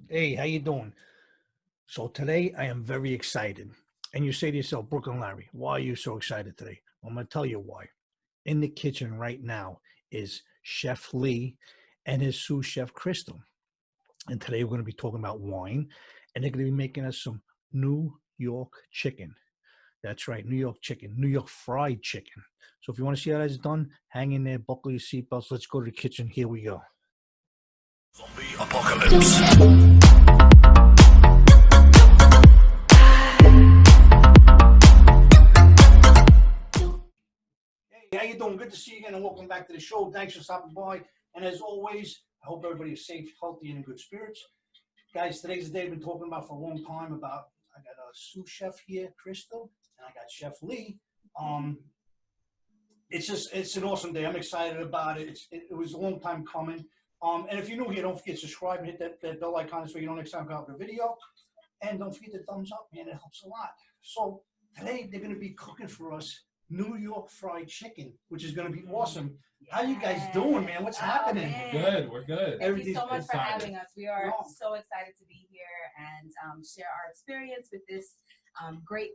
Hey, how you doing? So today I am very excited. And you say to yourself, Brooklyn Larry, why are you so excited today? Well, I'm going to tell you why. In the kitchen right now is Chef Lee and his sous chef Crystal. And today we're going to be talking about wine, and they're going to be making us some New York chicken. That's right, New York chicken, New York fried chicken. So if you want to see how that's done, hang in there, buckle your seatbelts. Let's go to the kitchen. Here we go. Zombie apocalypse. Hey, how you doing? Good to see you again, and welcome back to the show. Thanks for stopping by. And as always, I hope everybody is safe, healthy, and in good spirits. Guys, today's the day I've been talking about for a long time. I got a sous chef here, Crystal, and I got Chef Lee. Um, it's an awesome day. I'm excited about it. It was a long time coming. And if you're new here, don't forget to subscribe and hit that bell icon so you don't next time go out the video. And don't forget the thumbs up, man. It helps a lot. So today they're going to be cooking for us New York fried chicken, which is going to be awesome. How you guys doing, man? What's happening? Man. We're good. We're good. Thank you so much for excited. having us. We are No. so excited to be here and share our experience with this great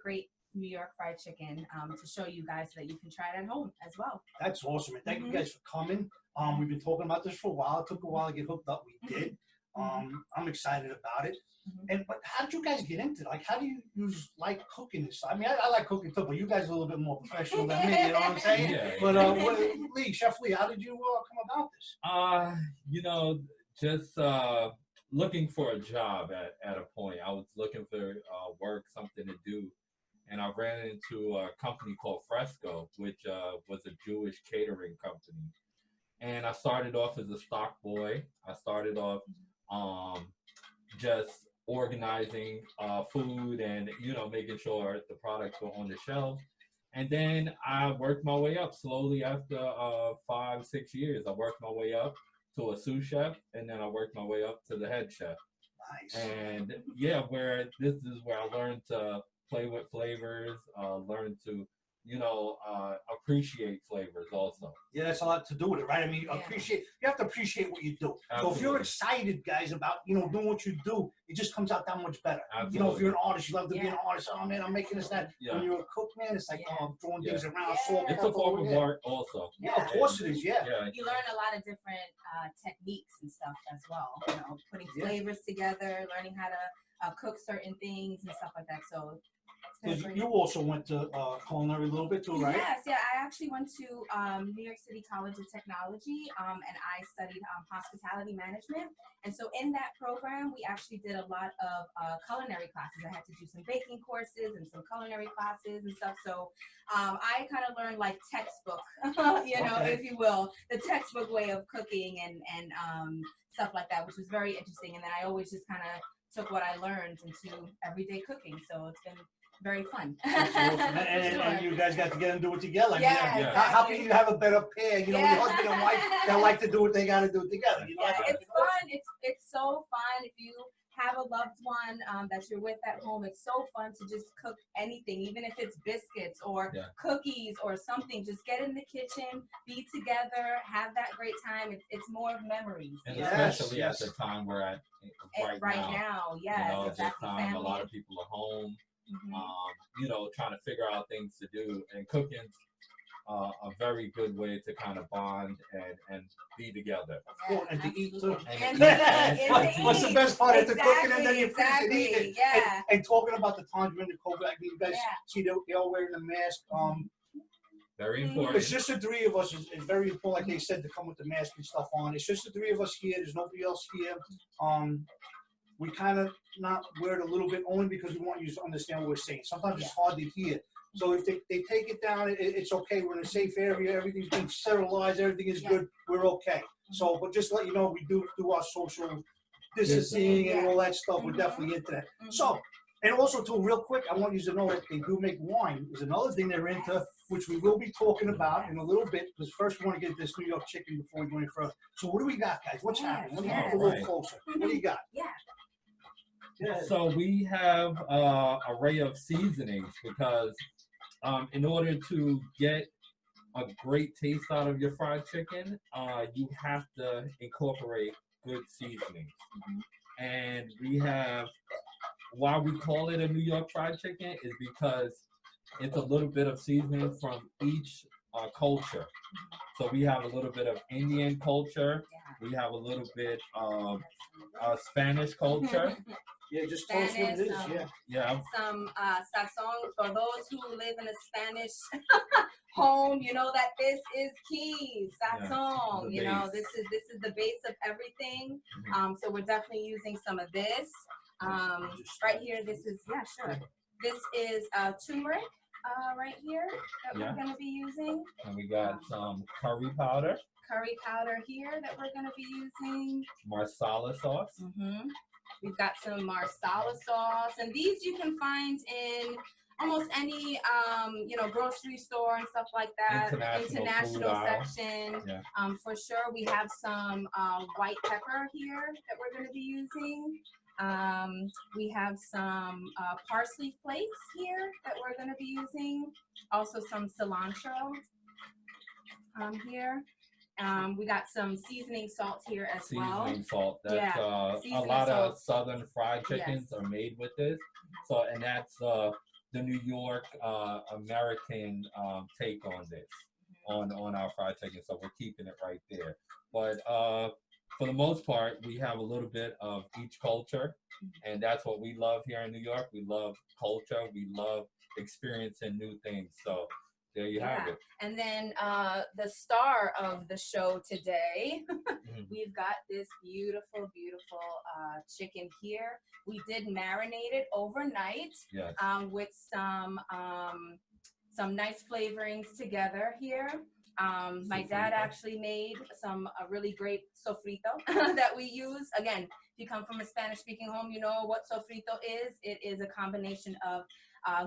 New York fried chicken to show you guys so that you can try it at home as well. That's awesome. And thank you guys for coming. We've been talking about this for a while. It took a while to get hooked up. We did. I'm excited about it. But how did you guys get into it? Like, how do you like cooking this? I mean, I like cooking too, but you guys are a little bit more professional than me. You know what I'm saying? Yeah. But Chef Lee, how did you come about this? Just looking for a job at a point. I was looking for work, something to do, and I ran into a company called Fresco, which was a Jewish catering company. And I started off as a stock boy. I started off just organizing food and making sure the products were on the shelf. And then I worked my way up slowly after 5-6 years. I worked my way up to a sous chef, and then I worked my way up to the head chef. Nice. And yeah, where this is where I learned to play with flavors, learn to appreciate flavors also. Yeah, that's a lot to do with it, right? I mean, Yeah. you have to appreciate what you do. So if Absolutely. you're excited, guys, about, doing what you do, it just comes out that much better. Absolutely. If you're an artist, you love to be an Yeah. artist. Oh, man, I'm making this, that. Yeah. When you're a cook, man, it's like, Yeah. oh, I'm throwing Yeah. things around, Yeah. salt, It's a pepper, form of yeah. art also. Yeah, of course it is, yeah. Yeah. You learn a lot of different techniques and stuff as well. Putting Yeah. flavors together, learning how to cook certain things and stuff like that. So it's been Because great. you also went to culinary a little bit too, right? Yes, yeah. I actually went to New York City College of Technology, and I studied hospitality management. And so in that program, we actually did a lot of culinary classes. I had to do some baking courses and some culinary classes and stuff. So I kind of learned like textbook, Okay. if you will, the textbook way of cooking and stuff like that, which was very interesting. And then I always just kind of took what I learned into everyday cooking. So it's been very fun. That's awesome. And Sure. you guys got together and do it together. I mean, Yeah, Yeah. how can you have a better pair? Your Yeah. husband and wife that like to do what they got to do together. You know, Yeah, I think it's fun. It's so fun if you have a loved one that you're with at home. It's so fun to just cook anything, even if it's biscuits or Yeah. cookies or something. Just get in the kitchen, be together, have that great time. It's more of memories. And you know? especially Yes. at the time we're at Right now, yes, this exactly. time a Family. lot of people are home, Mhm. trying to figure out things to do, and cooking's a very good way to kind of bond and be together. Cool, and to eat too. absolutely. And And to eat. What's the best part? It's the cooking and then you Exactly, finish it eating. yeah. And talking about the times when the COVID, I mean, you guys Yeah. see they all wearing the mask. Very Mhm. important. It's just the three of us. It's very important, like they said, to come with the mask and stuff on. It's just the three of us here. There's nobody else here. We kind of not wear it a little bit only because we want you to understand what we're saying. Sometimes it's hard to hear. So if they take it down, it's okay. We're in a safe area. Everything's been sterilized. Everything is good. We're okay. So, but just to let you know, we do our social distancing and all that stuff. We're definitely into that. So, and also too, real quick, I want you to know that they do make wine. Is another thing they're into, which we will be talking about in a little bit. Because first, we want to get this New York chicken before we go any further. So, what do we got, guys? What's happening? Let me get a little Right. closer. What do you got? Yeah. Yeah. So we have an array of seasonings because in order to get a great taste out of your fried chicken, you have to incorporate good seasonings. and we have, why we call it a New York fried chicken is because it's a little bit of seasoning from each culture. So we have a little bit of Indian culture. Yeah. We have a little bit of Spanish culture. Yeah, just tell us what it is. Spanish, Yeah. Yeah, some sazon for those who live in a Spanish home. You know that this is key sazon. the You know base. this is the base of everything. Mhm. So we're definitely using some of this. Right here, this is sure. This is turmeric right here that Yeah. we're gonna be using. And we got some curry powder, Curry powder here that we're gonna be using. marsala sauce. We've got some marsala sauce, and these you can find in almost any grocery store and stuff like that. International food aisle. section. Yeah. For sure, we have some white pepper here that we're going to be using. We have some parsley flakes here that we're going to be using. Also some cilantro here. We got some seasoning salt here as well. Seasoning salt. That's Yeah, a seasoning lot of salt. southern fried chickens Yes. are made with this. So, and that's the New York American take on this, on our fried chicken. So we're keeping it right there. But for the most part, we have a little bit of each culture, and that's what we love here in New York. We love culture. We love experiencing new things. So there you have it. And then the star of the show today, Mhm. we've got this beautiful, beautiful chicken here. We did marinate it overnight Yes. with some nice flavorings together here. My dad Sofrito. actually made some really great sofrito that we use. Again, if you come from a Spanish-speaking home, you know what sofrito is. It is a combination of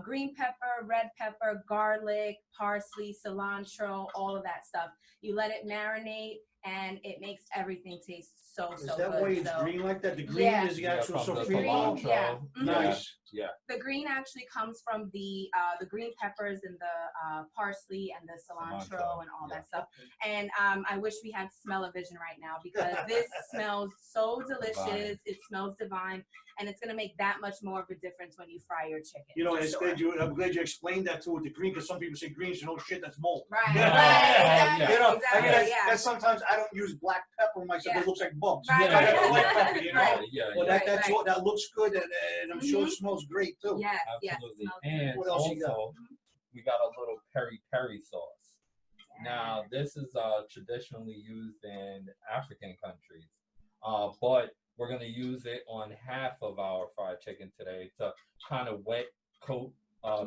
green pepper, red pepper, garlic, parsley, cilantro, all of that stuff. You let it marinate, and it makes everything taste so Is so that good. why it's So green like that? The green Yeah. is the Yeah, actual from the sofrito. cilantro. Yeah. Nice. Yeah. the green actually comes from the green peppers and the parsley and the cilantro Cilantro, and all yeah. that stuff. And I wish we had smell-o-vision right now because this smells so delicious. It smells divine, and it's gonna make that much more of a difference when you fry your chicken. You know, for it's sure. glad I'm glad you explained that too with the green, because some people say green's no shit, that's mold. Right, Yeah. right, exactly, You know, exactly, I mean, yeah. that's sometimes I don't use black pepper myself. Yeah. It looks like bugs. Right, I got right. white pepper, you know. Right. Yeah. Well, Right, that's right. all, that looks good, and I'm sure it smells great too. Yes, yes. Absolutely. smells And What else you got? also, we got a little peri sauce. good. Now, this is traditionally used in African countries, but we're going to use it on half of our fried chicken today to kind of wet coat,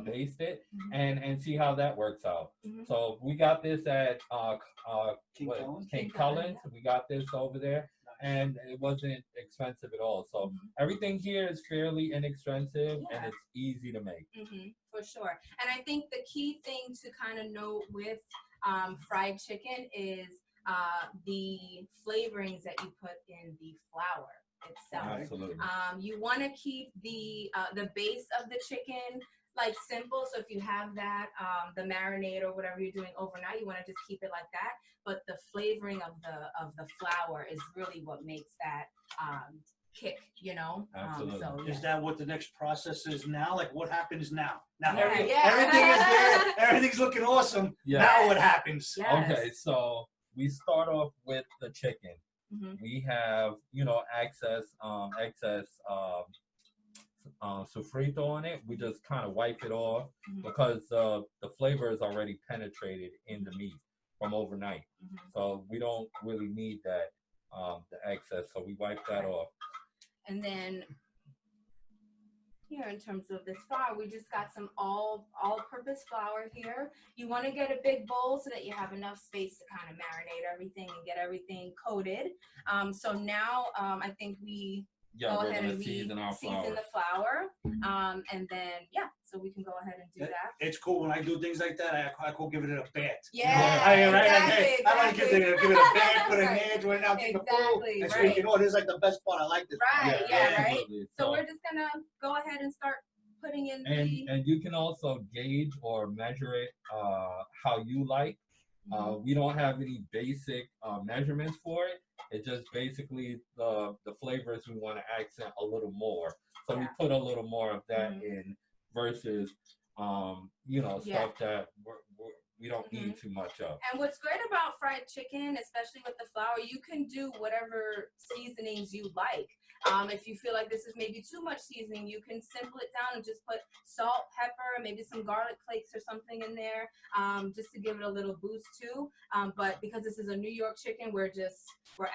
baste it, Mhm. and see how that works out. Mhm. So we got this at King Cullen? King King Cullen, Cullen's. We got this over there, and it wasn't expensive at all. So Mhm. everything here is fairly inexpensive, and Yeah. it's easy to make. For sure. And I think the key thing to kind of note with fried chicken is the flavorings that you put in the flour itself. Absolutely. You want to keep the base of the chicken like simple. So if you have that the marinade or whatever you're doing overnight, you want to just keep it like that. But the flavoring of the flour is really what makes that kick. You know. Absolutely. So Is yeah. that what the next process is now? Like, what happens now? Now Yeah, everything, yeah. everything is there. Everything's looking awesome. Yeah. Now what happens? Yes. Okay, so we start off with the chicken. Mhm. We have, excess sofrito on it. We just kind of wipe it off Mhm. because the flavor is already penetrated in the meat from overnight. Mhm. So we don't really need that the excess. So we wipe that off. And then here in terms of this flour, we just got some all-purpose flour here. You want to get a big bowl so that you have enough space to kind of marinate everything and get everything coated. So now I think we Yeah, go we're ahead gonna and season our season flour. the flour. And then, so we can go ahead and do that. It's cool when I do things like that. I could give it a bat. Yeah, I mean, right? Like, exactly, hey, I like to give it a bat, put a Right. edge right now, keep it full. Exactly, And right. so you know, this is like the best part. I like this. Right, yeah, right. absolutely. So we're just gonna go ahead and start putting in and you can also gauge or measure it how you like. We don't have any basic measurements for it. It's just basically the flavors we want to accent a little more. So we Yeah. put a little more of that in versus, you know, Yeah. stuff that we don't need too much of. And what's great about fried chicken, especially with the flour, you can do whatever seasonings you like. If you feel like this is maybe too much seasoning, you can simple it down and just put salt, pepper, maybe some garlic flakes or something in there, just to give it a little boost too. But because this is a New York chicken, we're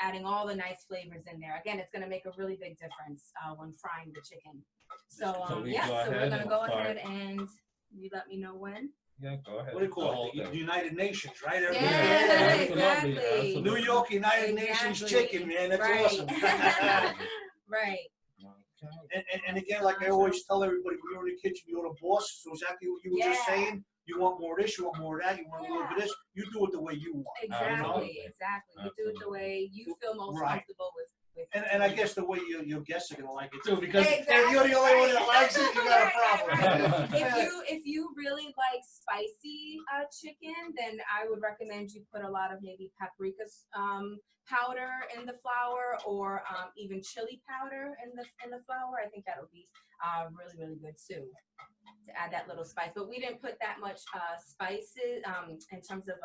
adding all the nice flavors in there. Again, it's going to make a really big difference when frying the chicken. So, So we yeah, go so we're ahead going to and go start. ahead and you let me know when. Yeah, go ahead. What do you The call whole it? The thing. United Nations, right? Yeah, absolutely, exactly. absolutely. New York United Nations Exactly. chicken, man. That's Right. awesome. Right. Okay. And again, like I always tell everybody, when you're in the kitchen, you're the boss. So exactly what you were just Yeah. saying. You want more of this, you want more of that, you want a little bit of this. You do it the way you want. Exactly. Absolutely. Exactly. You do it the way you feel most Right. comfortable with. And I guess the way your guests are gonna like it too, because Exactly. if you're the only one that likes it, you got a Right, problem. If you really like spicy chicken, then I would recommend you put a lot of maybe paprika powder in the flour, or even chili powder in the flour. I think that would be really, really good too, to add that little spice. But we didn't put that much spices in terms of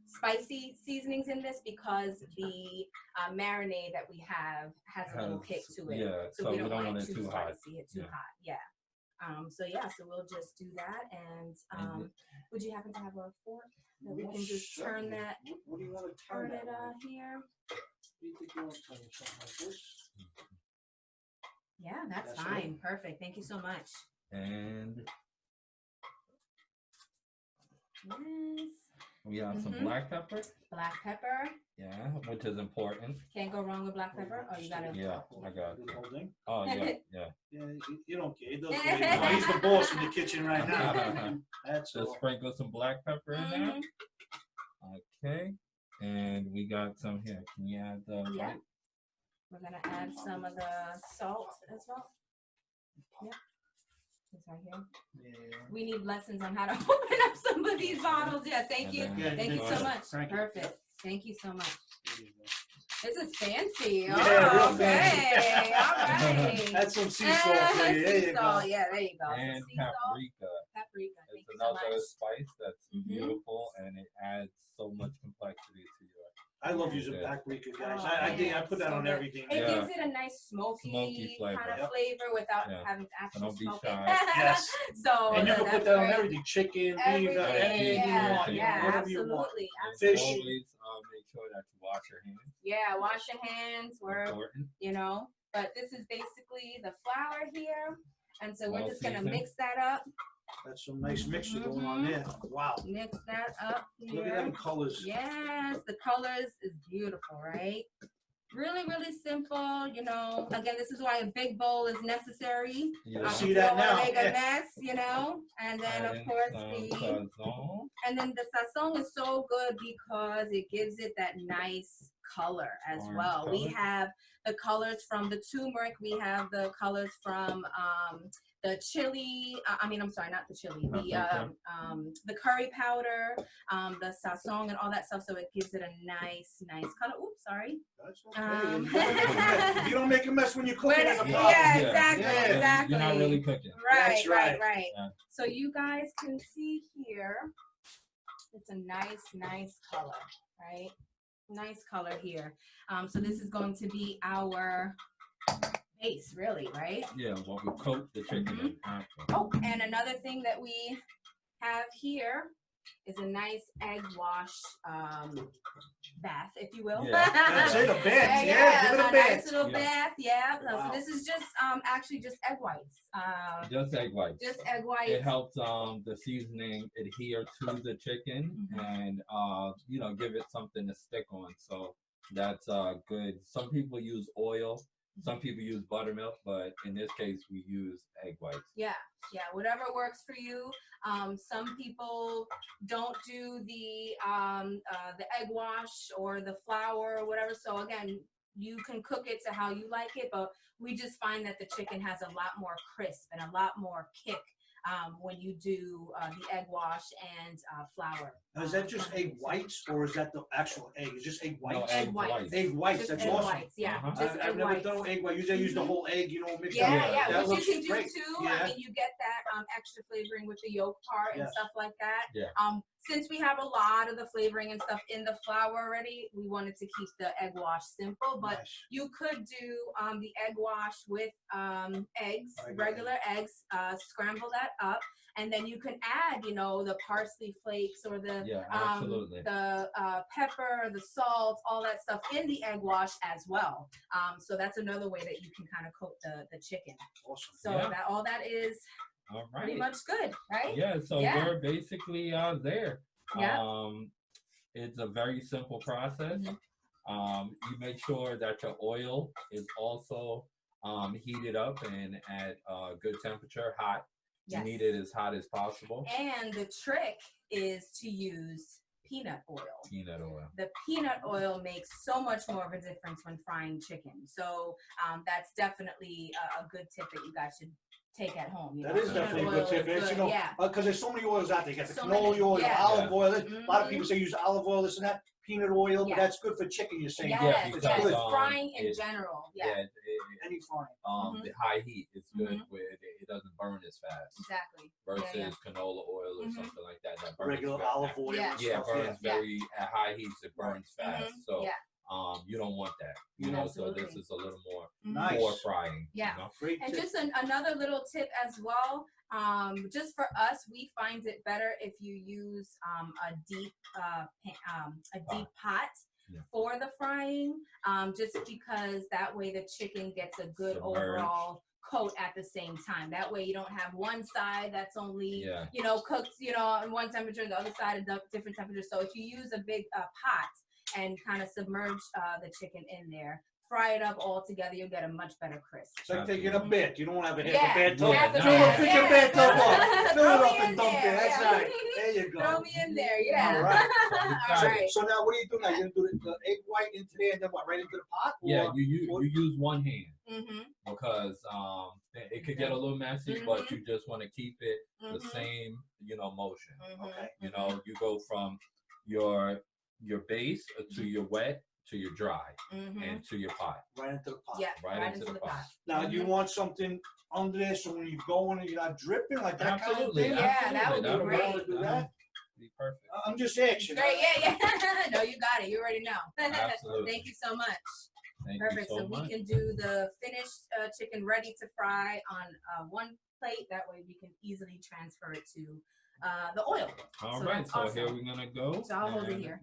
spicy seasonings in this, because the marinade that we have has a little kick to it. Yeah, So we don't want it too hot. spicy, too Yeah. hot. Yeah. So we'll just do that. And would you happen to have a fork that we can just turn that, What do you want to turn turn it it? here? You think you want to turn something like this? Yeah, that's That's fine. Perfect. Thank you so much. And Yes. we have some Mhm. black pepper. Black pepper. Yeah, which is important. Can't go wrong with black pepper. Oh, you gotta. Yeah, I got This you. whole thing? Oh yeah, yeah. Yeah, you don't care. He does what he wants. He's the boss in the kitchen right now. That's Just all. sprinkle some black pepper in there. Mhm. Okay. And we got some here. Can you add the Yeah. right? We're gonna add some of the salt as well. Yep. It's right here. Yeah. We need lessons on how to open up some of these bottles. Yeah, thank you. And Yeah, then Thank you go so ahead. much. Thank you. Perfect. Thank you so much. There you go. This is fancy. Yeah, Oh, real okay. fancy. All right. That's some sea salt for you. There Sea you go. salt. Yeah, there you go. Some And sea salt, paprika. paprika. It's Thank you so another much. spice that's Mhm. beautiful and it adds so much complexity to your I love using Yeah. paprika, guys. Oh, I man, put that so on good. everything. It Yeah. gives it a nice smoky flavor. kind of Yep. flavor without Yeah. having to actually don't be smoke shy. it. Yes. So And you can that's put that on great. everything. Chicken, beef, Everything. anything you Yeah, want. yeah, Whatever you want. absolutely. And Fish. always make sure that you wash your hands. Yeah, wash your hands. We're, Important. but this is basically the flour here. And so we're Well just gonna seasoned. mix that up. That's some nice mixture going on there. Wow. Mix that up Look at here. them colors. Yes, the colors is beautiful, right? Really, really simple. Again, this is why a big bowl is necessary. Yeah. See You that don't wanna now? make a Yeah. mess, And then of Adding course some the sazon. and then the sazon is so good because it gives it that nice color as Orange well. We color. have the colors from the turmeric. We have the colors from the chili. I'm sorry, not the chili. The curry powder, the sazon, and all that stuff. So it gives it a nice color. Oops, sorry. That's okay. Um, You don't make a mess when you're cooking in the Yeah, pot. exactly, Yeah. exactly. You're not really cooking. Right, That's right, right. right. Yeah. So you guys can see here, it's a nice color, right? Nice color here. So this is going to be our base, really, right? Yeah, what we coat the chicken in after. Oh, and another thing that we have here is a nice egg wash bath, if you will. Yeah. That's it, a bath. Yeah, give it a bath. nice little Yeah. bath, yeah. Wow. So this is just actually just egg whites. Just egg whites. Just egg whites. It helps the seasoning adhere to the chicken and give it something to stick on. So that's good. Some people use oil, some people use buttermilk, but in this case we use egg whites. Yeah, whatever works for you. Some people don't do the egg wash or the flour or whatever. So again, you can cook it to how you like it, but we just find that the chicken has a lot more crisp and a lot more kick when you do the egg wash and flour. Now, is that just egg fermentation. whites or is that the actual egg? It's just egg No, whites? Egg whites. Egg whites, Just that's egg awesome. whites, yeah. Uh-huh. Just I've egg never whites. done egg white. Usually I use the Mhm. whole egg, mixed Yeah, up. yeah, That which looks you can do great. too. Yeah. I mean, you get that extra flavoring with the yolk part and Yes. stuff like that. Yeah. Since we have a lot of the flavoring and stuff in the flour already, we wanted to keep the egg wash simple. But Nice. you could do the egg wash with eggs, Regular regular eggs, scramble that up, and then you can add, the parsley flakes or the Yeah, absolutely. the pepper, the salt, all that stuff in the egg wash as well. So that's another way that you can kind of coat the chicken. Awesome. So Yeah. that all that is All pretty right. much good, right? Yeah, so Yeah. we're basically there. Yeah. It's a very simple process. Mhm. You make sure that your oil is also heated up and at a good temperature, hot. You Yes. need it as hot as possible. And the trick is to use peanut oil. Peanut oil. The peanut oil makes so much more of a difference when frying chicken. So that's definitely a good tip that you guys should take at home. That is Peanut definitely a oil good tip. is It's, good, yeah. because there's so many oils out there. You got the So canola many, oil, yeah. olive oil. A lot of Mhm. people say use olive oil, this and that. Peanut oil, but Yeah. that's good for chicken, you're saying. Yes, Yeah, It's yes. good. Frying in it- general. Yeah, Yeah, Any frying. Mhm. the high heat is good Mhm. with it doesn't burn as fast exactly. versus yeah. canola oil or Mhm. something like that. That burns Regular very- olive oil Yeah. and Yeah, it stuff. burns Yeah. very at high heats. It burns fast. Mhm. So Yeah. you don't want that. So Absolutely. this is a little more Mhm. Nice. for frying. Yeah. You know? Great And tip. just another little tip as well. Just for us, we find it better if you use a deep pot Yeah. for the frying, just because that way the chicken gets a good Submerge. overall coat at the same time. That way you don't have one side that's only Yeah. cooked on one temperature, the other side a different temperature. So if you use a big pot and kind of submerge the chicken in there, fry it up all together, you'll get a much better crisp. It's like taking a bit. You don't want to have a half Yeah. a bad toe. Yeah, Fill no. up, pick a bad toe up. Fill Throw it me up and in dump it. there, That's yeah. right. There you go. Throw me in there, yeah. All right. All So, right. so now what do you do now? You do the egg white into there and then what? Right into the pot? Yeah, Or- you use one hand Mm-hmm. because it could get a little messy, but you just want to keep it the Mhm. same motion. Okay. You go from your base to your wet to your dry Mm-hmm. and to your pot. Right into the pot. Yeah, right into the pot. Now, do you want something under there so when you go in and you're not dripping like that Absolutely. kind of thing? Yeah, that would be That'll great. Want to do that? Be perfect. I'm just asking. Great, yeah. No, you got it. You already know. Absolutely. Thank you so much. Thank Perfect. you So so we much. can do the finished chicken ready to fry on one plate. That way we can easily transfer it to the oil. All so right, that's so here awesome. we're gonna go. So I'll hold it and here.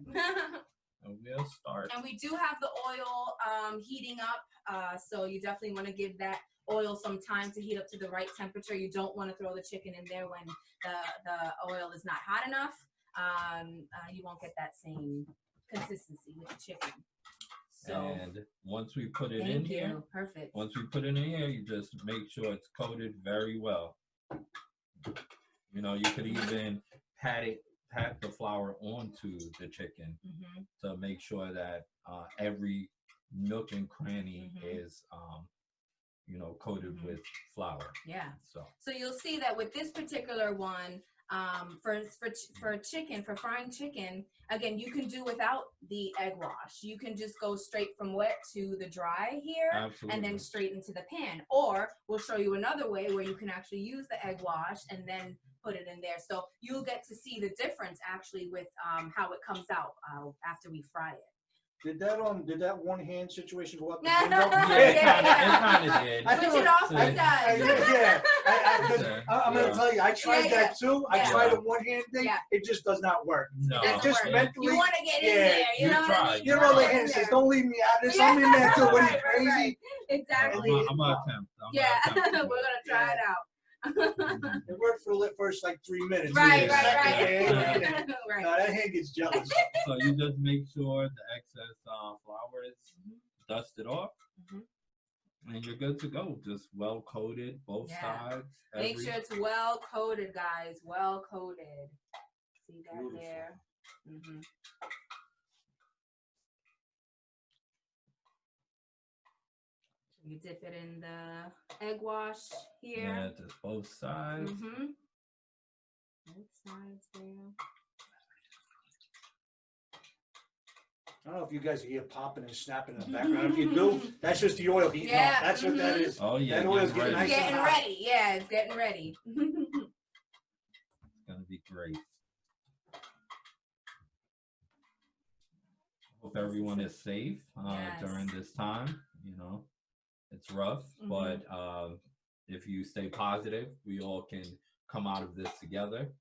We'll start. And we do have the oil heating up, so you definitely want to give that oil some time to heat up to the right temperature. You don't want to throw the chicken in there when the oil is not hot enough. You won't get that same consistency with the chicken. So And once we put it in thank here, you. Perfect. once we put it in here, you just make sure it's coated very well. You could even pat the flour onto the chicken hmm to make sure that every nook and cranny Mhm. is coated Mhm. with flour. Yeah. So So you'll see that with this particular one, for chicken, for frying chicken, again, you can do without the egg wash. You can just go straight from wet to the dry here, absolutely. and then straight into the pan. Or we'll show you another way where you can actually use the egg wash and then put it in there. So you'll get to see the difference actually with how it comes out after we fry it. Did that one hand situation go up the Yeah. window? Yeah, it kind of did. I Switch know- it off, Yeah. it does. Yeah, I'm Yeah. gonna tell you, I tried Yeah, that too. I yeah. tried a one hand thing. Yeah. It just does not work. No, It doesn't just work. mentally. You want to get in Yeah, there, you you know what try. I mean? Your wanna other get in hand says, there. "Don't leave me out of this. I'm in there too. What are you Right, right, crazy?" Exactly. I'm gonna attempt. Yeah, I'm gonna attempt. we're gonna try it out. It worked for the first like 3 minutes. Right, The right, second right. hand, Right. no, that hand gets jealous. So you just make sure the excess flour is dusted off, Mhm. and you're good to go. Just well coated both Yeah. sides. Make sure it's well coated, guys. Well coated. See that Beautiful. there? hmm You dip it in the egg wash Yeah, here. just both sides. hmm Both sides there. I don't know if you guys hear popping and snapping in the background. If you do, that's just the oil heating Yeah, up. That's what that mhm. is. Oh yeah, That oil's getting getting ready. It's nice and getting hot. ready. Yeah, it's getting ready. It's gonna be great. Hope everyone is safe Yes. during this time. You know, it's rough, Mhm. but if you stay positive, we all can come out of this together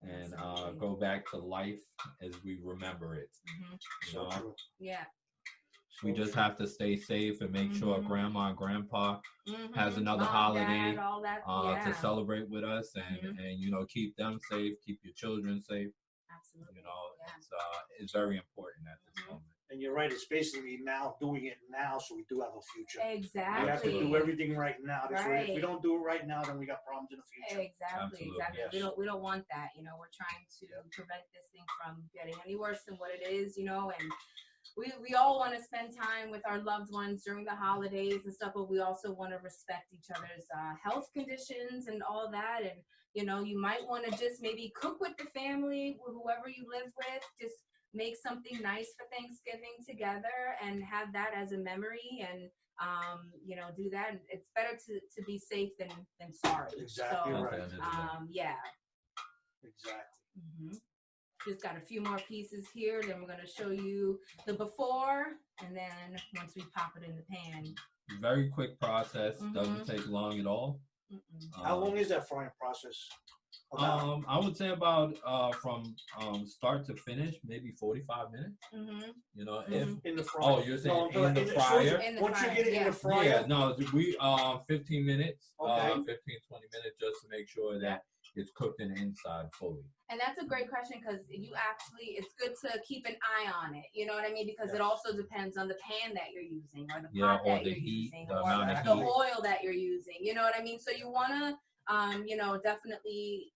and Absolutely. go back to life as we remember it. Mhm. You So know, true. Yeah. we just have to stay safe and make sure Mhm. grandma and grandpa Mhm. has another Mom, holiday Dad, all that. to Yeah. celebrate with us, and Mhm. and you know, keep them safe, keep your children safe. Absolutely. You know, Yeah. it's very important at this Mhm. moment. And you're right. It's basically now doing it now, so we do have a future. We Exactly. have to do everything right now. If we Right. don't do it right now, then we got problems in the future. Exactly, Absolutely. exactly. Yes. We don't want that. You know, we're trying to prevent this thing from getting any worse than what it is. You know, and we all want to spend time with our loved ones during the holidays and stuff, but we also want to respect each other's health conditions and all that. And you know, you might want to just maybe cook with the family, whoever you live with. Just make something nice for Thanksgiving together and have that as a memory. And you know, do that. It's better to be safe than sorry. Exactly So, right. yeah. Exactly. hmm Just got a few more pieces here. Then we're gonna show you the before, and then once we pop it in the pan. Very quick process, Mhm. doesn't take long at all. Mm-mm. How long is that frying process? About? I would say about from start to finish, maybe 45 minutes. Mm-hmm. You know, Mhm. if In the fryer. oh, you're saying No, in the as soon as fryer. In the Once you fryer, get it in yeah. the fryer, Yeah, no, we 15 minutes, Okay. 15-20 minutes just to make sure that it's cooked in the inside fully. And that's a great question because you actually, it's good to keep an eye on it. You know what I mean? Because it Yes. also depends on the pan that you're using, or the Yeah, pot or that the you're heat, using, the or amount of the heat. oil that you're using. You know what I mean? So you want to, you know, definitely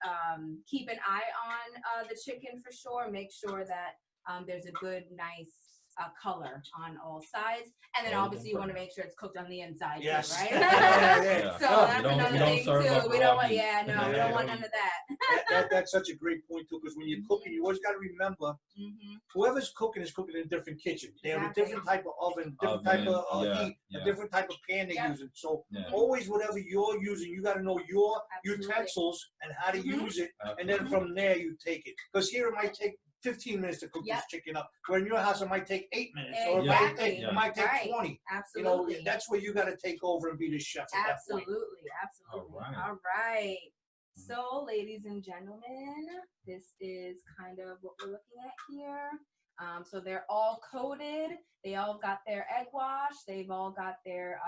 keep an eye on the chicken for sure. Make sure that there's a good, nice color on all sides, and then Golden obviously you want to brown. make sure it's cooked on the inside Yes. too, right? Yeah. So No, that's we don't another thing serve up too. We raw don't want, meat. yeah, no, we Yeah. don't want none of that. that's such a great point too, because when you're cooking, you always got to remember Mm-hmm. whoever's cooking is cooking in a different kitchen. They have a Exactly. different type of oven, different type Oven, of yeah, heat, yeah. a different type of pan they're Yeah. using. So Yeah. always whatever you're using, you got to know your Absolutely. utensils and how to Mhm. use it, and Absolutely. then from there you take it. Because here it might take 15 minutes to cook Yep. this chicken up, where in your house it might take 8 minutes, or it might Exactly. take, it might take Right. 20. Absolutely. You know, that's where you got to take over and be the chef at that point. Absolutely. Absolutely. All right. All right. So, ladies and gentlemen, this is kind of what we're looking at here. So they're all coated. They all got their egg wash. They've all got their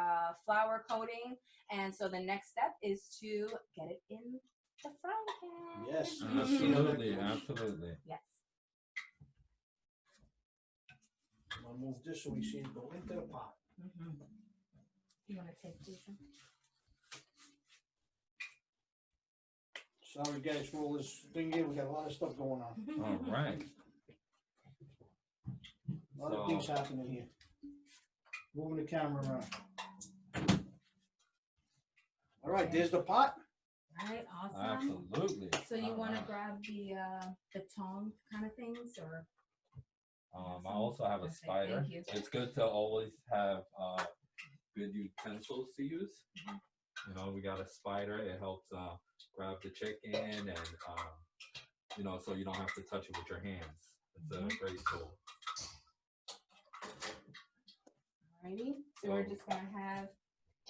flour coating. And so the next step is to get it in the frying pan. Yes. Absolutely, absolutely. Yes. I'm gonna move this so we see it go into the pot. Mm-hmm. You want to take this? Sorry guys for all this thing here. We got a lot of stuff going on. All right. A lot of things happening here. Moving the camera around. All right, there's the pot. All right. Awesome. Absolutely. So you want to Uh-huh. grab the tongue kind of things, or? I also have a Okay, spider. thank you. It's good to always have good utensils to use. You know, we got a spider. It helps grab the chicken, and you know, so you don't have to touch it with your hands. It's a great tool. Alrighty. So we're just gonna have,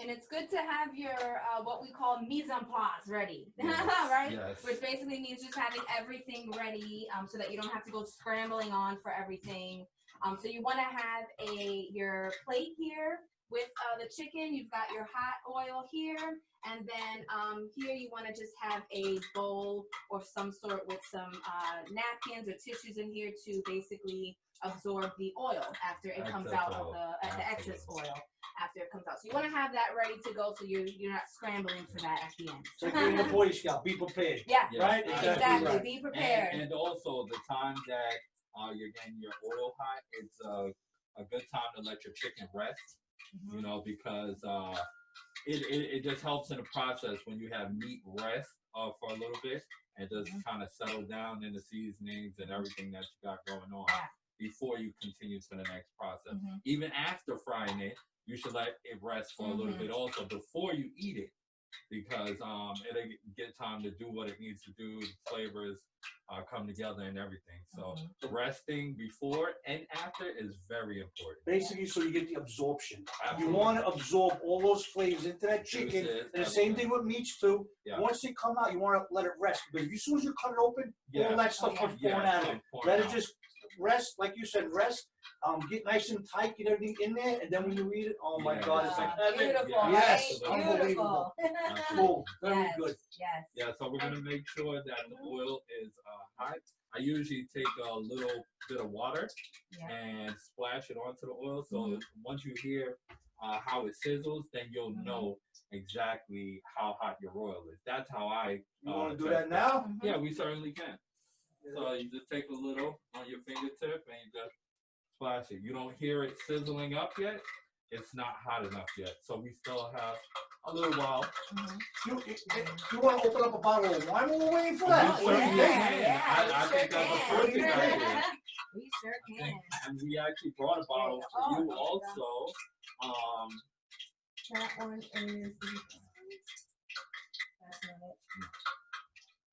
and it's good to have your what we call mise en place ready, Yes, right? yes. Which basically means just having everything ready, so that you don't have to go scrambling on for everything. So you want to have your plate here with the chicken. You've got your hot oil here, and then here you want to just have a bowl or some sort with some napkins or tissues in here to basically absorb the oil after it comes Excess out of oil. the excess oil after it comes out. So you want to have that ready to go, so you're not scrambling for that at the end. It's like you're in the Boy Scout. Be prepared. Yeah, Yeah, Right? exactly. right. Be prepared. And also the time that you're getting your oil hot, it's a good time to let your chicken rest. Mhm. You know, because it just helps in the process when you have meat rest for a little bit, and just kind of settle down in the seasonings and everything that you got going on Yeah. before you continue to the next process. Mhm. Even after frying it, you should let it rest for a little Mhm. bit also before you eat it, because it'll get time to do what it needs to do. The flavors come together and everything. So resting before and after is very important. Basically, so you get the absorption. You Absolutely. want to absorb all those flavors into that chicken. Juices, And the same everything. thing with meats too. Yeah. Once they come out, you want to let it rest, because as soon as you cut it open, all that stuff Oh, comes yeah, pouring out of come it. pouring Let it out. just rest, like you said, rest. Get nice and tight, get everything in there, and then when you eat it, oh my Yeah, God, it's like heaven. Beautiful, Yeah. Yes, right? unbelievable. Beautiful. Cool, very Yes, good. Yes. Yeah, so we're gonna make sure that the oil is hot. I usually take a little bit of water Yeah. and splash it onto the oil. So Mhm. once you hear how it sizzles, then you'll Mhm. know exactly how hot your oil is. That's how I. You want to do test that it. now? Mhm. Yeah, we certainly can. So you just take a little on your fingertip and you just splash it. You don't hear it sizzling up yet. It's not hot enough yet. So we still have a little while. Mhm. You want to open up a bottle of wine while we're waiting for that? We What do you certainly think? can. Yeah, I we think sure that's a can. perfect idea. We sure can. And we actually brought a bottle for Oh, you there you also. That one is. That's not it.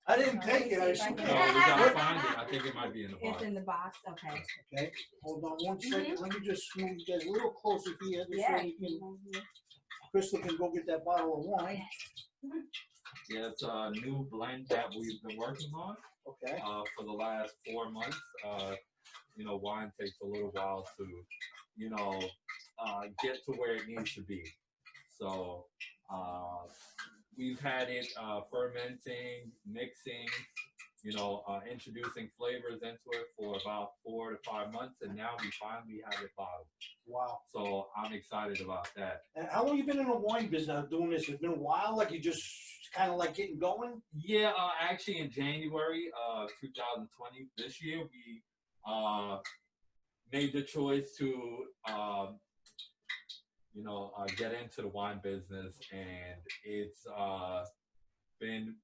I didn't take it. I No, assumed No, it. we gotta find it. I think it might be in the It's box. in the box. Okay. Okay, hold on one second. Let me just move you guys a little closer here, just Yeah. so we can, Crystal can go get that bottle of wine. Yeah, it's a new blend that we've been working on Okay. for the last 4 months. Wine takes a little while to, get to where it needs to be. So we've had it fermenting, mixing, introducing flavors into it for about 4 to 5 months, and now we finally have it bottled. Wow. So I'm excited about that. And how long you been in the wine business doing this? It's been a while, like you just kind of like getting going? Yeah, actually in January 2020, this year, we made the choice to get into the wine business, and it's been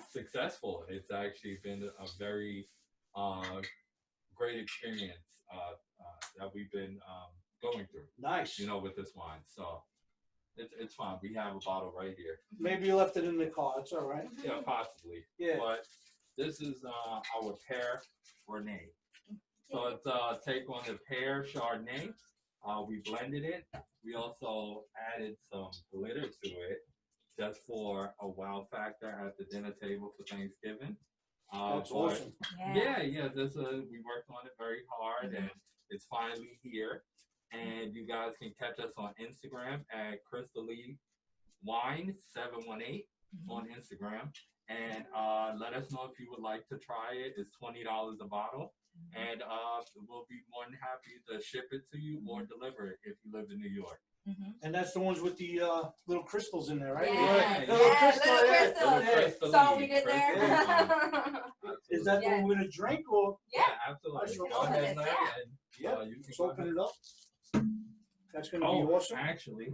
successful. It's actually been a very great experience that we've been going through, Nice. with this wine. So it's fine. We have a bottle right here. Maybe you left it in the car. It's all right. Yeah, possibly. Yeah. But this is our pear Chardonnay. So it's take on the pear Chardonnay. We blended it. We also added some glitter to it, just for a wow factor at the dinner table for Thanksgiving. That's but awesome. Yeah. This we worked on it very hard, and it's finally here. And you guys can catch us on Instagram at Crystal Lee Wine 718 on Instagram, and let us know if you would like to try it. It's $20 a bottle, and we'll be more than happy to ship it to you or deliver it if you live in New York. And that's the ones with the little crystals in there, right? Yes, Yeah, Little yes, crystal, little yeah. crystals. Yeah. Crystal So Lee, we did there. Crystal Lee. Is that the one we're gonna drink, or? Yeah. Absolutely. Sure. Go ahead, Larry, Yeah. and Yep. you can Let's go open ahead. it up. That's gonna be Oh, awesome. actually,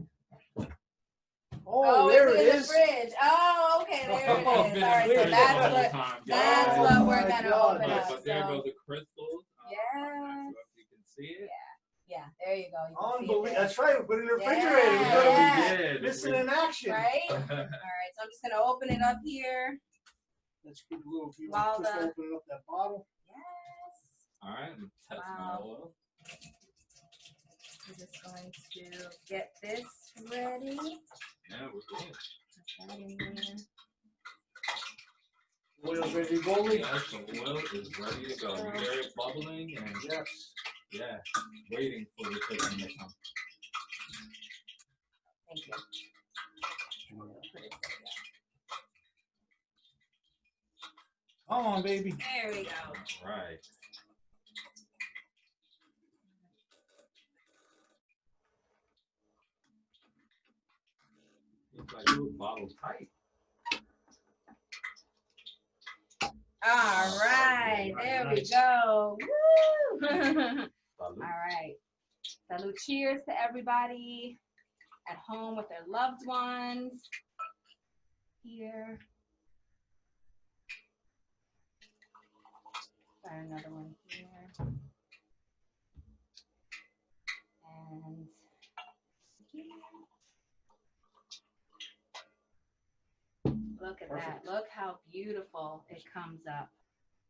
Oh, there it's it in is. the fridge. Oh, okay, there Oh, it it's is. been All right, in the so fridge that's all the what time. that's Yeah. what Oh we're my gonna God. open Yeah, up. but there So go the crystals. I'm yeah, not sure if you can see it. yeah, there you go. You can see it Unbelievable. there. That's right. We put it in the Yeah. refrigerator. We're Yeah. gonna we did. be missing in action. Right. All right, so I'm just gonna open it up here. Let's give a little view. While Just the- opening up that bottle. Yes. All right, I'm testing Wow. my oil. We're just going to get this ready. Yeah, we're good. Put that in there. Oil's ready to go, Lee? Yes, the oil is ready to go. You hear it bubbling, and Yes. yeah, waiting for the chicken to come. Thank you. Put it there. Come on, baby. There we go. Right. Looks like it was bottle tight. All right, there we go. Woo! Salud. All right. Salute. Cheers to everybody at home with their loved ones. Here. Try another one here. And here. Look at that. Look how beautiful it comes up.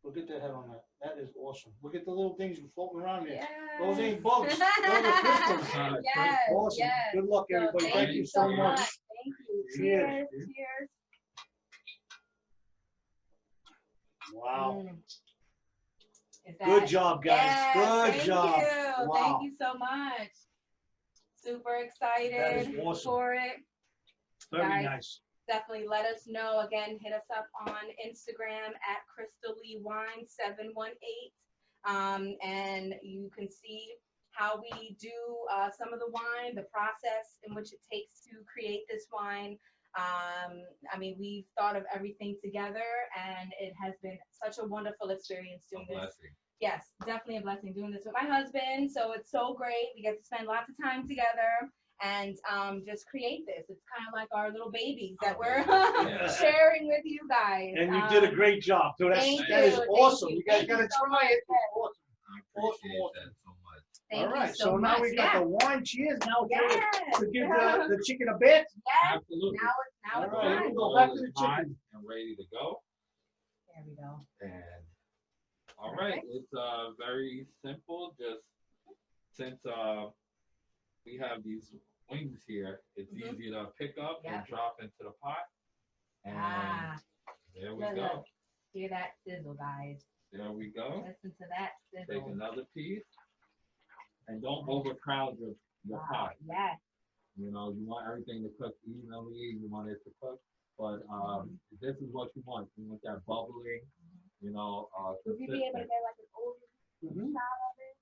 Look at the head on that. That is awesome. Look at the little things floating around there. Yes. Those ain't bugs. Those are crystals. Yes. Awesome. Yes. Good luck, So everybody. Thank you so much. Thank you. Cheers. Cheers. Cheers. Wow. Mm. Is that- Good job, guys. Yes, Good thank job. You. Wow. Thank you so much. Super excited That is awesome. for it. Very Guys. nice. Definitely let us know. Again, hit us up on Instagram at Crystal Lee Wine 718. And you can see how we do some of the wine, the process in which it takes to create this wine. I mean, we've thought of everything together, and it has been such a wonderful experience A doing this. blessing. Yes, definitely a blessing doing this with my husband. So it's so great. We get to spend lots of time together and just create this. It's kind of like our little babies that we're Yeah. sharing with you guys. And you did a great job. So that thank is you, thank awesome. you. You guys Thank you gotta so try much. it. It's awesome. I appreciate Awesome. that so much. Thank All right. you so So now much. we got Yeah. the wine. Cheers. Now Yes. to give the chicken a bit. Yes. Absolutely. Now it's All right, time. we'll go back to the Hot chicken. and ready to go. There we go. And all right, it's very simple. Just since we have these wings here, it's Mhm. easy to pick up Yeah. and drop into the pot. And Ah, there we look, go. look. Hear that sizzle, guys. There we go. Listen to that Take sizzle. another piece. And don't overcrowd your pot. Yes. You know, you want everything to cook evenly. You want it to cook. But this is what you want. You want that bubbling, you know, Would you be able to consistent. get like an oil Mhm. shot of it?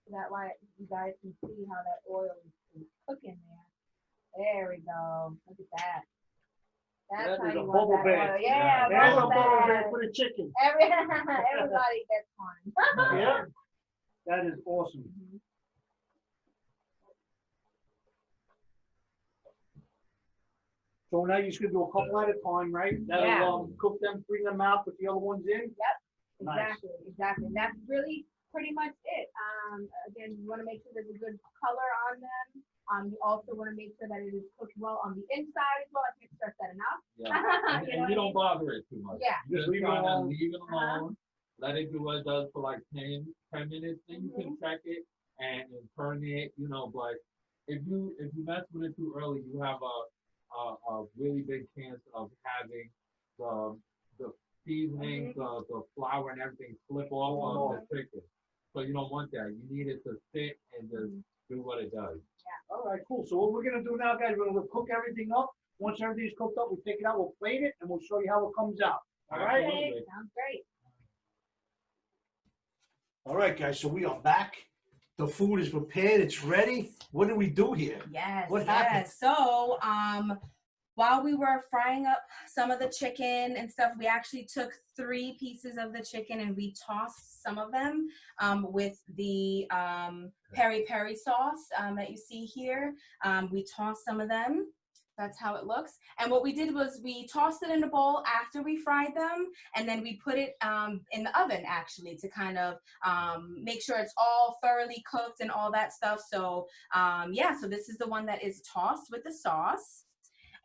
So that way you guys can see how that oil is cooking there. There we go. Look at that. That's That how is you a want bubble that bath. oil. Yeah, There's a bubble bubble bath. bath for the chicken. Everybody gets one. Yeah. That is awesome. So now you're just gonna do a couple at a time, right? Yeah. That'll cook them, bring them out, put the other ones in. Nice. Exactly, exactly. That's really pretty much it. Again, you want to make sure there's a good color on them. You also want to make sure that it is cooked well on the inside as well. I can't stress that enough. Yeah. And, You and know you what I don't bother it too much. Yeah. You just Leave it kind of alone. leave it Uh-huh. alone. Let it do what it does for like 10 minutes. Then you can check it and turn it, you know, but if you mess with it too early, you have a really big chance of having the seasoning, the flour and everything slip off of the chicken. So you don't want that. You need it to sit and just do what it does. All right, cool. So what we're gonna do now, guys, we're gonna cook everything up. Once everything's cooked up, we'll take it out, we'll plate it, and we'll show you how it comes out. All right? Absolutely. Okay, sounds great. All right, guys, so we are back. The food is prepared, it's ready. What do we do here? Yes. What happened? yes. So, while we were frying up some of the chicken and stuff, we actually took 3 pieces of the chicken and we tossed some of them with the peri peri sauce that you see here. We tossed some of them. That's how it looks. And what we did was we tossed it in a bowl after we fried them, and then we put it in the oven actually to kind of make sure it's all thoroughly cooked and all that stuff. So yeah, so this is the one that is tossed with the sauce.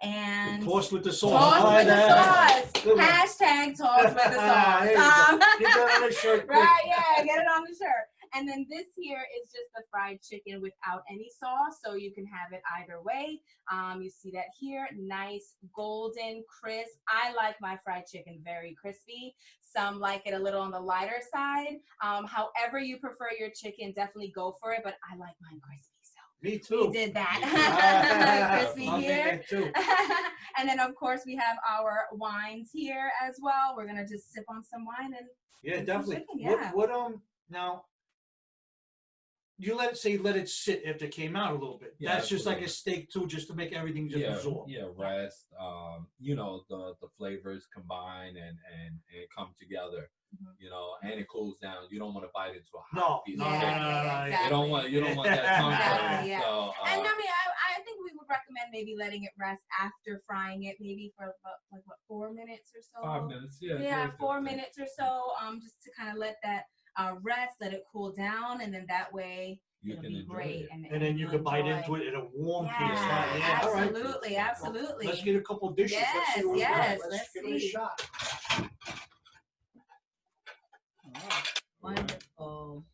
And Tossed with the sauce. tossed with the sauce. Good one. Hashtag tossed with the sauce. There you go. Get that on the shirt quick. Right, yeah, get it on the shirt. And then this here is just the fried chicken without any sauce, so you can have it either way. You see that here, nice golden crisp. I like my fried chicken very crispy. Some like it a little on the lighter side. However you prefer your chicken, definitely go for it, but I like mine crispy. Me too. We did that. Crispy I'll here. take that too. And then of course we have our wines here as well. We're gonna just sip on some wine and Yeah, some definitely. chicken, yeah. What now? You let it sit after it came out a little bit. Yeah, That's just like absolutely. a steak too, just to make everything just absorb. Yeah, rest. You know, the flavors combine and come together. You know, and it cools down. You don't want to bite into a No, hot piece no, of no, chicken. no, no, exactly. You don't want that tongue Exactly, burn. yeah. So And I mean, I think we would recommend maybe letting it rest after frying it, maybe for about, like what, 4 minutes or so. 5 minutes, yeah. Yeah, good, 4 good. minutes or so, just to kind of let that rest, let it cool down, and then that way You it'll can be enjoy great. it. And then you you'll could bite enjoy. into it in a warm piece. Yeah, Yeah, all right. absolutely, Well, absolutely. let's get a couple dishes. Let's see Yes, what we got. yes, Let's let's give it a see. shot. Wonderful.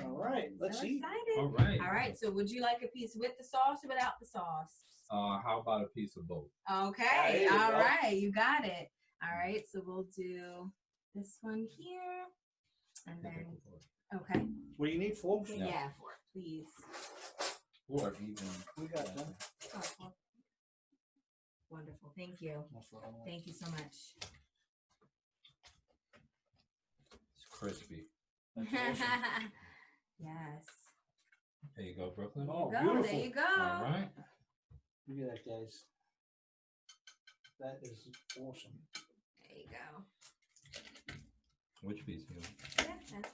All right, let's So see. excited. All right. All right, so would you like a piece with the sauce or without the sauce? How about a piece of both? Okay, There you all go. right, you got it. All right, so we'll do this one here, and then, okay. What do you need, folks? Yeah. Yeah, please. Or even. We got them. Oh, well, wonderful, thank you. Thank you so much. It's crispy. That's awesome. Yes. There you go, Brooklyn. Oh, There beautiful. you go. All right. Look at that, guys. That is awesome. There you go. Which piece you want? Yeah, that's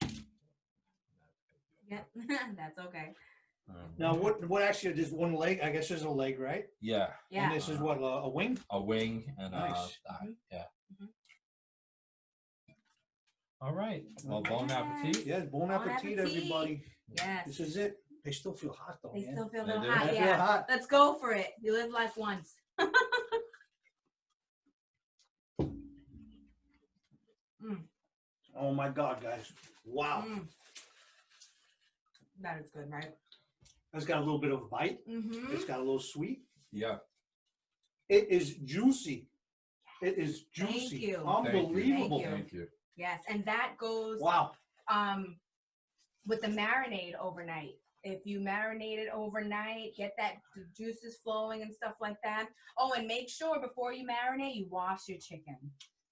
fine. Yep, that's okay. Now, what actually, there's one leg, I guess there's a leg, right? Yeah, Yeah. And this is what, a wing? a wing and a Nice. thigh. Yeah. Mhm. All right. Well, bon Yes. appetit. Yes, bon Bon appetit, appetit. everybody. Yes. This is it. They still feel hot, though, They man. still feel a They little do? hot. They feel Yeah. hot. Let's go for it. You live life once. Oh, my God, guys. Wow. Mm. That is good, right? It's got a little bit of a bite. Mm-hmm. It's got a little sweet. Yeah. It is juicy. It is Thank juicy. you. Unbelievable. Thank you. Thank you. Yes, and that goes Wow. with the marinade overnight. If you marinate it overnight, get the juices flowing and stuff like that. Oh, and make sure before you marinate, you wash your chicken.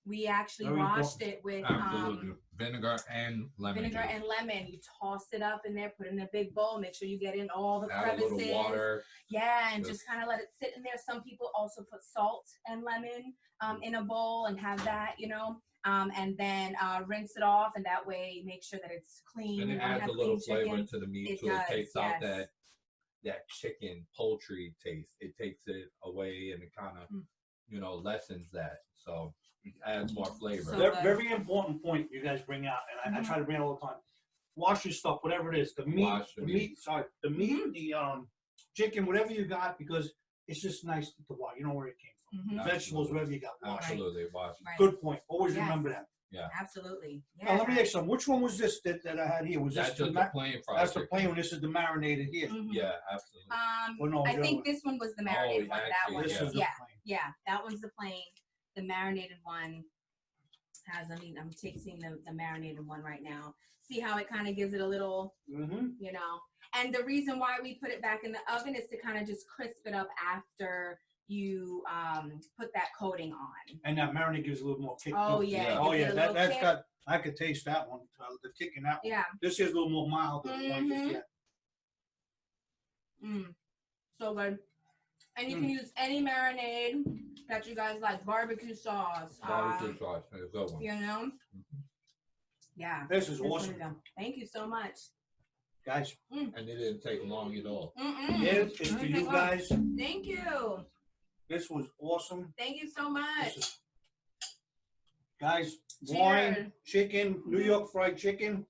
We actually Very washed it with Absolutely. Vinegar and lemon vinegar juice. and lemon. You toss it up in there, put it in a big bowl. Make sure you get in all the Add a crevices. little water. Yeah, and Just- just kind of let it sit in there. Some people also put salt and lemon in a bowl and have that, and then rinse it off, and that way make sure that it's clean. And You it wanna adds have a little clean flavor chicken. to the meat It too. does, It takes out yes. that chicken poultry taste. It takes it away and it kind of Mm. lessens that. So it adds more flavor. So- Very, very important point you guys bring out, and I try to bring it all the time. Wash your stuff, whatever it is. The meat, Wash the meat. the meat, the chicken, whatever you got, because it's just nice to watch. You know where it came from. Mhm. Absolutely. Vegetables, whatever you got. Wash. Absolutely. Wash. Right. Good point. Always Yes. remember that. Absolutely. Yeah. Now let me ask you something. Which one was this that I had here? Was That's this the just the plain fried that's the chicken. plain one? This is the marinated here. Mhm. Yeah, absolutely. Well, no, I the think other this one was the marinated one. That actually, one. this yeah. is the Yeah. plain. Yeah, that one's the plain. The marinated one has, I'm tasting the marinated one right now. See how it kind of gives it a little, Mm-hmm. And the reason why we put it back in the oven is to kind of just crisp it up after you put that coating on. And that marinade gives a little more kick. Oh, too. yeah. Oh gives it yeah. a That little that's kick. got. I could taste that one. The kick in that one. Yeah. This is a little more mild than the one just Mhm. yet. So good. And you can use any marinade that you guys like. Barbecue sauce. Barbecue sauce. It's a good one. Mhm. Yeah. This is This one awesome, is good. Thank you so much. guys. And it didn't take long at all. This is for you guys. Thank you. This was awesome. Thank you so much. This is, guys, wine, Cheers. chicken, New York fried chicken,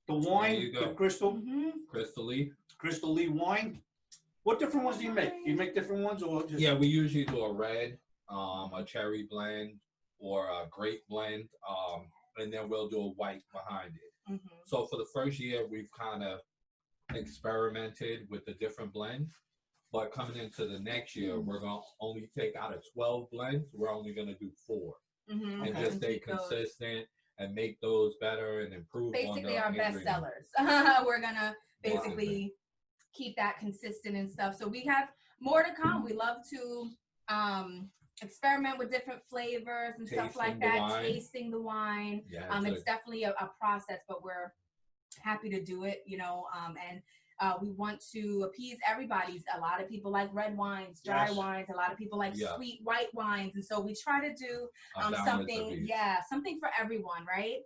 the wine, you go. the Crystal Mhm. Crystal Leaf. Crystal Lee wine. What different ones do you make? Do you make different ones or just? Yeah, we usually do a red, a cherry blend, or a grape blend, and then we'll do a white behind it. Mhm. So for the first year, we've kind of experimented with the different blends. But coming into the next year, we're going to only take out of 12 blends. We're only going to do 4 Mhm. and just stay keep those. consistent and make those better and improve on Basically, the our best ingredients. sellers. We're gonna basically keep that consistent and stuff. So we have more to come. We love to experiment with different flavors and stuff Tasting like the that. wine. Tasting the wine. Yeah, It's definitely a process, but we're happy to do it, and we want to appease everybody's. A lot of people like red wines, dry Yes. wines. A lot of people like Yeah. sweet white wines. And so we try to do a balance of something, each. something for everyone, right?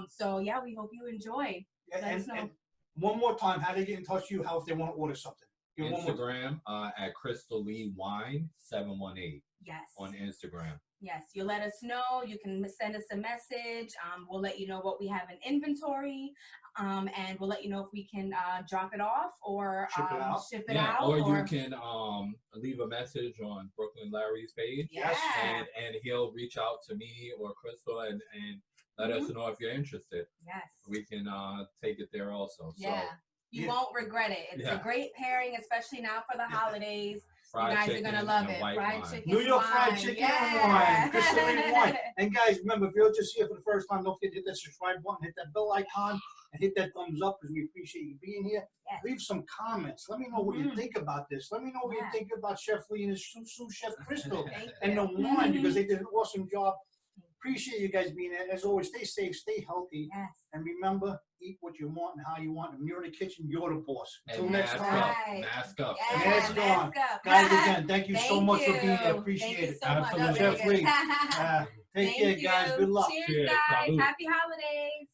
So yeah, we hope you enjoy. And, Let us know. and one more time, how do they get in touch with you? How if they want to order something? Give one more- Instagram at Crystal Lee Wine 718 Yes. on Instagram. Yes, you let us know. You can send us a message. We'll let you know what we have in inventory, and we'll let you know if we can drop it off or Ship it out. ship it Yeah, out. or you can leave a message on Brooklyn Larry's page, Yeah. and he'll reach out to me or Crystal and let us know if you're interested. Yes. We can take it there also. Yeah. You Yeah. won't regret it. It's a Yeah. great pairing, especially now for the holidays. Fried you guys are chicken gonna love and it. white Fried wine. chicken. New York wine. fried chicken and wine. Crystal Lee Wine. And guys, remember, if you're just here for the first time, don't forget to hit that subscribe button, hit that bell icon, and hit that thumbs up because we appreciate you being here. Yes. Leave some comments. Let me know what you Mhm. think about this. Let me know what you Yeah. think about Chef Lee and his sous chef Crystal Thank and the you. wine because they did an awesome job. Appreciate you guys being here. As always, stay safe, stay healthy, Yes. and remember, eat what you want and how you want. When you're in the kitchen, you're the boss. Until And next mask time. up. Right. Mask up. Yeah, Mask mask up. Guys, again, thank you so Thank much for being here. you. Appreciate Thank you it. so much. Absolutely. That was Chef Lee. good. Take Thank care, guys. you. Good luck. Cheers, Cheers. guys. Salud. Happy holidays.